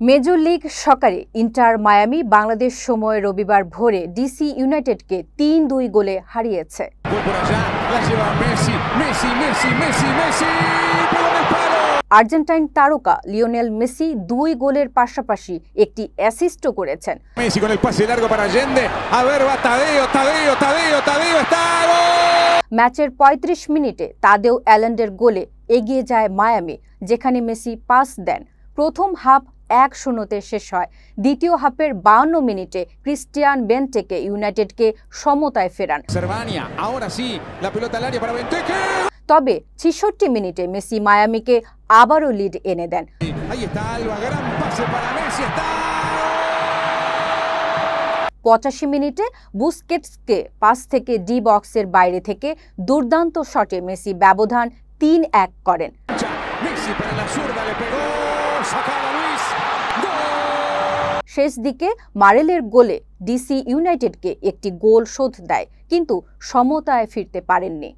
Major League সকারে Inter Miami Bangladesh সময় রবিবার ভোরে ডিসি ইউনাইটেডকে ৩-২ গোলে হারিয়েছে। আর্জেন্টাইন তারকা লিওনেল মেসি ২ গোলের পাশাপাশি একটি অ্যাসিস্টও করেছেন। ম্যাচের ৩৫ মিনিটে তাদেও অ্যালেন্ডের গোলে এগিয়ে যায় মায়ামি, যেখানে মেসি পাস দেন। প্রথম হাফ ১-০তে শেষ হয়। দ্বিতীয় হাফের ৫২ মিনিটে ক্রিস্টিয়ান বেন্টেকে ইউনাইটেডকে সমতায় ফেরান। তবে ৬৬ মিনিটে মেসি মায়ামিকে আবারও লিড এনে দেন। ৮৫ মিনিটে বুস্কেটসকে পাস থেকে ডি বক্সের বাইরে থেকে দুর্দান্ত শটে মেসি ব্যবধান ৩-১ করেন। শেষ দিকে মারেলের গোলে ডিসি ইউনাইটেডকে একটি গোল শোধ দেয়, কিন্তু সমতায় ফিরতে পারেননি।